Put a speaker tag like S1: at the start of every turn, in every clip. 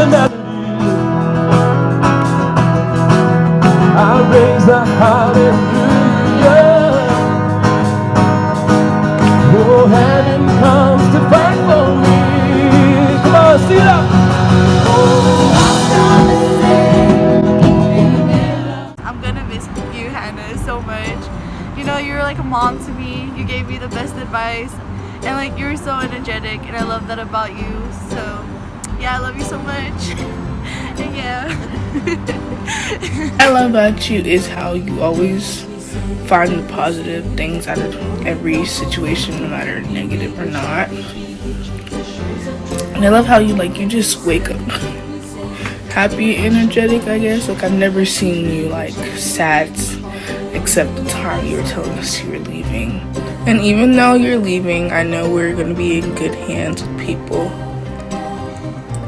S1: melody. I raise a hallelujah. Oh, heaven comes to fight for me. Come on, sing it up.
S2: I'm gonna miss you, Hannah, so much. You know, you were like a mom to me. You gave me the best advice, and like you were so energetic, and I love that about you. So, yeah, I love you so much. And yeah.
S3: I love about you is how you always find the positive things out of every situation, no matter negative or not. And I love how you just wake up happy, energetic, I guess. Like, I've never seen you like sad except the time you were telling us you were leaving. And even though you're leaving, I know we're gonna be in good hands with people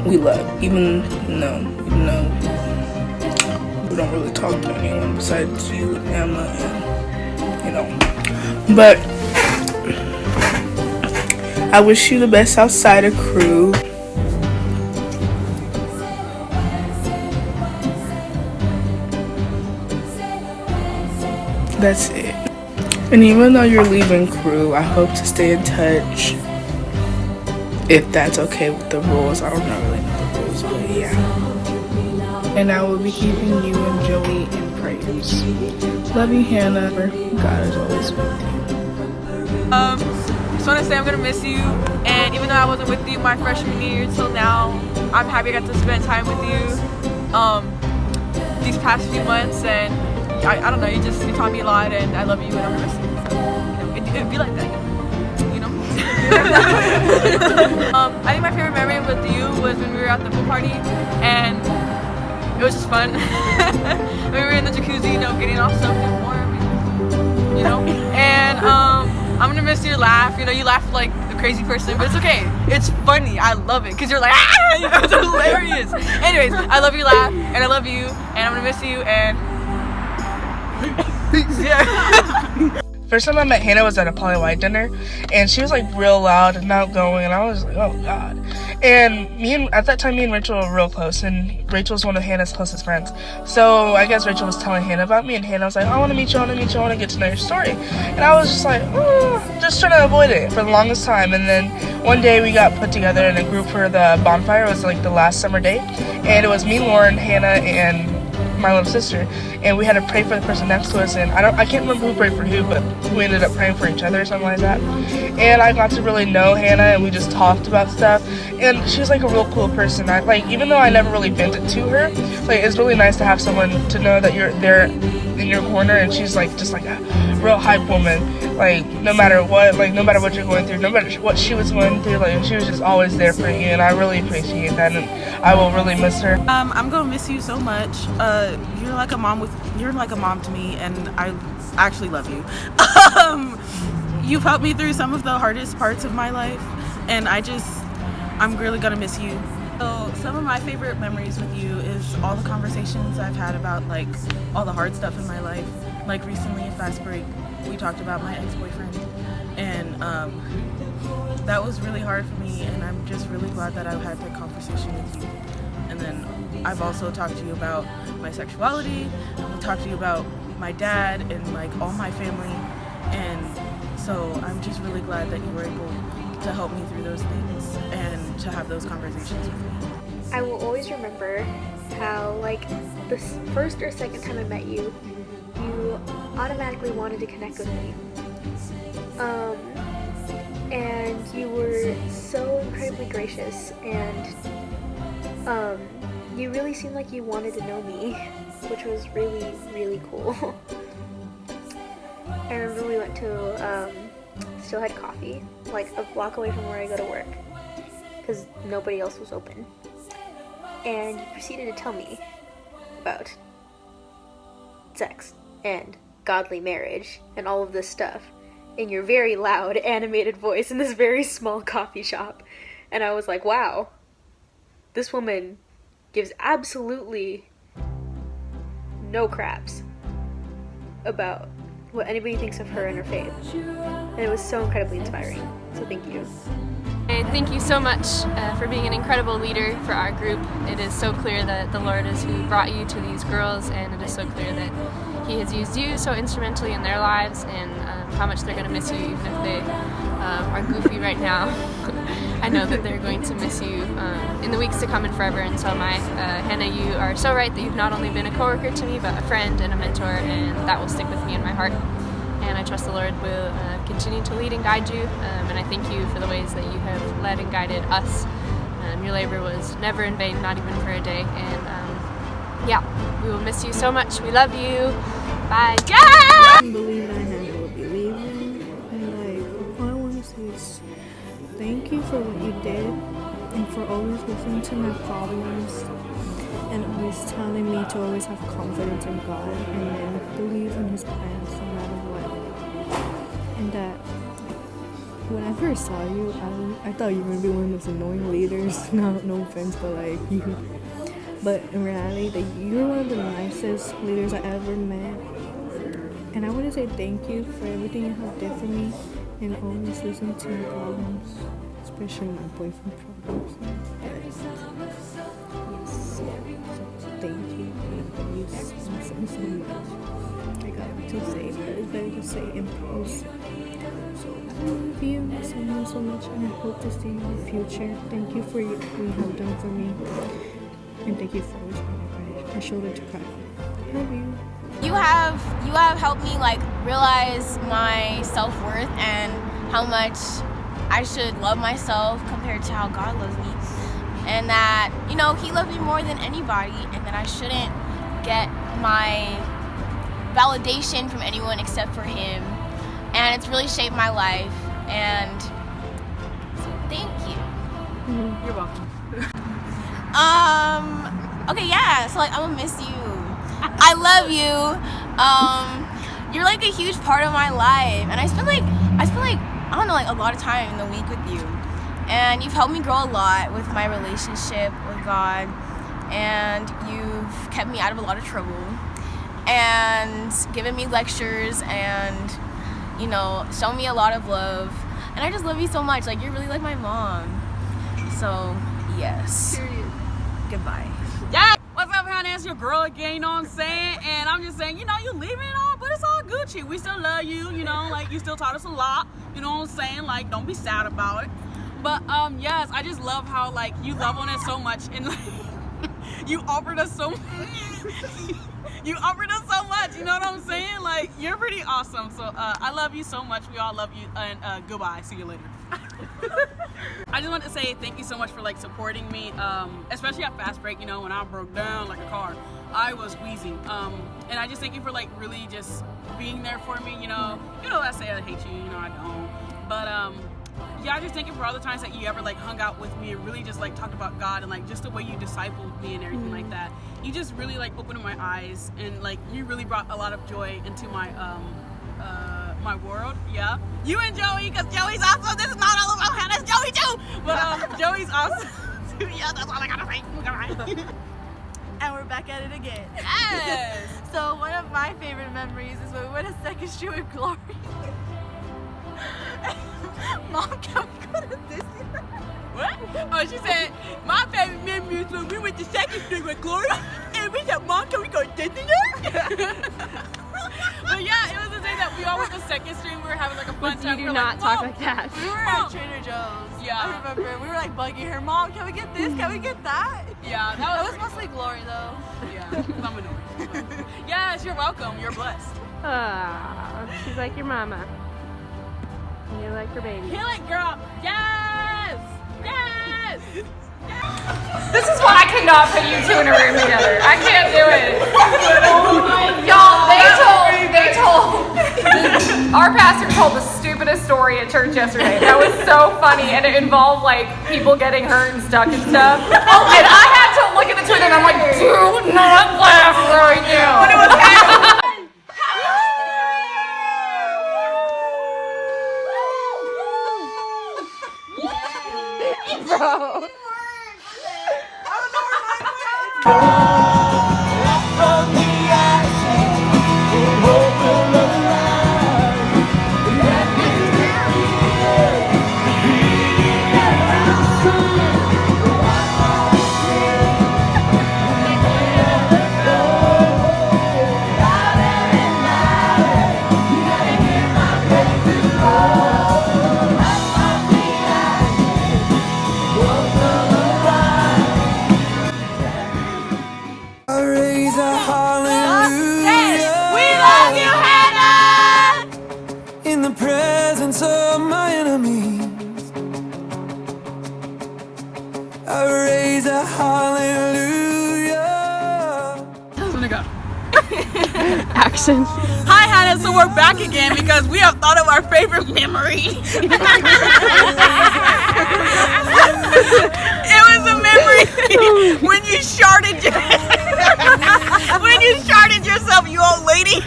S3: we love, even though we don't really talk to anyone besides you and Emma, and but I wish you the best outside of crew. That's it. And even though you're leaving crew, I hope to stay in touch, if that's okay with the rules. I don't really know the rules, but yeah. And I will be keeping you and Joey in prayers. Love you, Hannah. God is always with you.
S4: Just want to say I'm gonna miss you, and even though I wasn't with you my freshman year till now, I'm happy I got to spend time with you these past few months, and I don't know, you taught me a lot, and I love you, and I'm gonna miss you. So, it'd be like that, you know. I think my favorite memory with you was when we were at the pool party, and it was just fun. We were in the jacuzzi, getting all soaked and warm, and I'm gonna miss your laugh. You laugh like a crazy person, but it's okay. It's funny. I love it because you're like, ah! It's hilarious. Anyways, I love your laugh, and I love you, and I'm gonna miss you, and yeah.
S3: First time I met Hannah was at a Polly White dinner, and she was like real loud and outgoing, and I was like, oh god. And at that time, me and Rachel were real close, and Rachel's one of Hannah's closest friends. So I guess Rachel was telling Hannah about me, and Hannah was like, I want to meet you, I want to get to know your story. And I was just like, just trying to avoid it for the longest time. And then one day we got put together in a group for the bonfire. It was like the last summer date, and it was me, Lauren, Hannah, and my little sister, and we had to pray for the person next to us, and I can't remember who prayed for who, but we ended up praying for each other or something like that. And I got to really know Hannah, and we just talked about stuff, and she was like a real cool person. Even though I never really vented to her, it's really nice to have someone to know that you're there in your corner, and she's like just like a real hype woman. No matter what you're going through, no matter what she was going through, she was just always there for you, and I really appreciate that, and I will really miss her.
S5: I'm gonna miss you so much. You're like a mom to me, and I actually love you. You've helped me through some of the hardest parts of my life, and I'm really gonna miss you. So some of my favorite memories with you is all the conversations I've had about all the hard stuff in my life. Like recently at Fast Break, we talked about my ex-boyfriend, and that was really hard for me, and I'm just really glad that I've had that conversation with you. And then I've also talked to you about my sexuality, I've talked to you about my dad and all my family, and so I'm just really glad that you were able to help me through those things and to have those conversations with me.
S6: I will always remember how the first or second time I met you, you automatically wanted to connect with me. And you were so incredibly gracious, and you really seemed like you wanted to know me, which was really, really cool. I remember we went to Still Had Coffee, a block away from where I go to work, because nobody else was open. And you proceeded to tell me about sex and godly marriage and all of this stuff in your very loud, animated voice in this very small coffee shop. And I was like, wow, this woman gives absolutely no craps about what anybody thinks of her and her faith. And it was so incredibly inspiring. So thank you.
S4: Hey,
S7: thank you so much for being an incredible leader for our group. It is so clear that the Lord is who brought you to these girls, and it is so clear that He has used you so instrumentally in their lives, and how much they're going to miss you, even if they are goofy right now. I know that they're going to miss you in the weeks to come and forever. And so, Hannah, you are so right that you've not only been a coworker to me, but a friend and a mentor, and that will stick with me in my heart. And I trust the Lord will continue to lead and guide you. And I thank you for the ways that you have led and guided us. Your labor was never in vain, not even for a day. And yeah, we will miss you so much. We love you. Bye. Yeah!
S8: I can't believe that Hannah will be leaving. And like, all I want to say is thank you for what you did and for always listening to my problems and always telling me to always have confidence in God and then believe in His plans no matter what. And that when I first saw you, I thought you were going to be one of those annoying leaders. No offense, but like you. But in reality, that you're one of the nicest leaders I ever met. And I want to say thank you for everything you have did for me and always listening to my problems, especially my boyfriend problems. Yes. So thank you. I love you so much. I got to say, but it's better to say in person. So I love you so much, and I hope to see you in the future. Thank you for what you have done for me. And thank you for always being my shoulder to cry. Love you.
S9: You have helped me like realize my self-worth and how much I should love myself compared to how God loves me. And that, you know, He loves me more than anybody, and that I shouldn't get my validation from anyone except for Him. And it's really shaped my life, and so thank you.
S7: You're welcome.
S9: Okay, yeah, so like I'm gonna miss you. I love you. You're like a huge part of my life, and I spend like I don't know, like a lot of time in the week with you. And you've helped me grow a lot with my relationship with God, and you've kept me out of a lot of trouble and given me lectures and, you know, shown me a lot of love. And I just love you so much. Like, you're really like my mom. So, yes.
S2: Period.
S9: Goodbye.
S4: Yeah. What's up, Hannah? It's your girl again, you know what I'm saying? And I'm just saying, you know, you leaving it all, but it's all Gucci. We still love you, you know, like you still taught us a lot, you know what I'm saying? Like, don't be sad about it. But yes, I just love how like you love on us so much, and like you offered us so you offered us so much, you know what I'm saying? Like, you're pretty awesome. So I love you so much. We all love you, and goodbye. See you later. I just want to say thank you so much for like supporting me, especially at Fast Break. You know, when I broke down like a car, I was wheezing, and I just thank you for like really just being there for me. You know I say I hate you, you know I don't, but yeah, I just thank you for all the times that you ever like hung out with me and really just like talked about God, and like just the way you discipled me and everything like that. You just really like opened my eyes, and like you really brought a lot of joy into my my world. Yeah, you and Joey, because Joey's awesome. This is not all about Hannah, it's Joey too, but Joey's awesome too. Yeah, that's all I gotta say.
S2: And we're back at it again.
S4: Yes.
S2: So one of my favorite memories is when we went to Second Street with Glory. Mom, can we go to Disneyland?
S4: What? Oh, she said, my favorite memory is when we went to Second Street with Gloria, and we said, Mom, can we go to Disneyland? But yeah, it was the day that we all went to Second Street. We were having like a fun time.
S7: You
S4: We
S7: do
S4: were
S7: not
S4: like,
S7: talk
S4: Mom.
S7: like that.
S2: We were at Trader Joe's.
S4: Yeah.
S2: I remember. We were like bugging her. Mom, can we get this? Can we get that?
S4: Yeah,
S2: That
S4: that
S2: was mostly Glory though.
S4: yeah, 'cause I'm annoying. But, yes, you're welcome. You're blessed.
S7: She's like your mama. And you're like her baby.
S4: Kill it, girl. Yes. Yes.
S10: This is why I cannot put you two in a room together. I can't do it. Y'all, they told, our pastor told the stupidest story at church yesterday. That was so funny, and it involved like people getting hurt and stuck and stuff. And I had to look at the two of them and I'm like, do not laugh right now. But it was
S7: Bro. Action.
S5: Hi, Hannah. So we're back again because we have thought of our favorite memory. It was a memory when you sharted yourself, you old lady.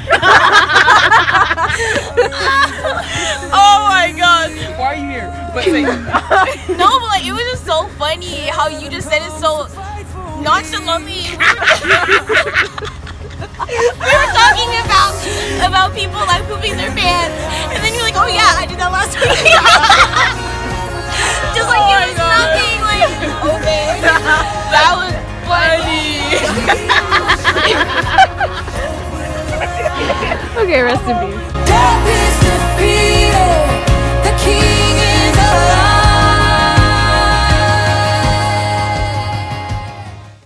S5: Oh my God.
S3: Why are you here? But say,
S9: No, but like it was just so funny how you just said it so nonchalantly. We were talking about people like pooping their pants, and then you're like, oh yeah, I did that last week. Just like it was nothing. Like okay, that was funny.
S7: Okay, rest in peace.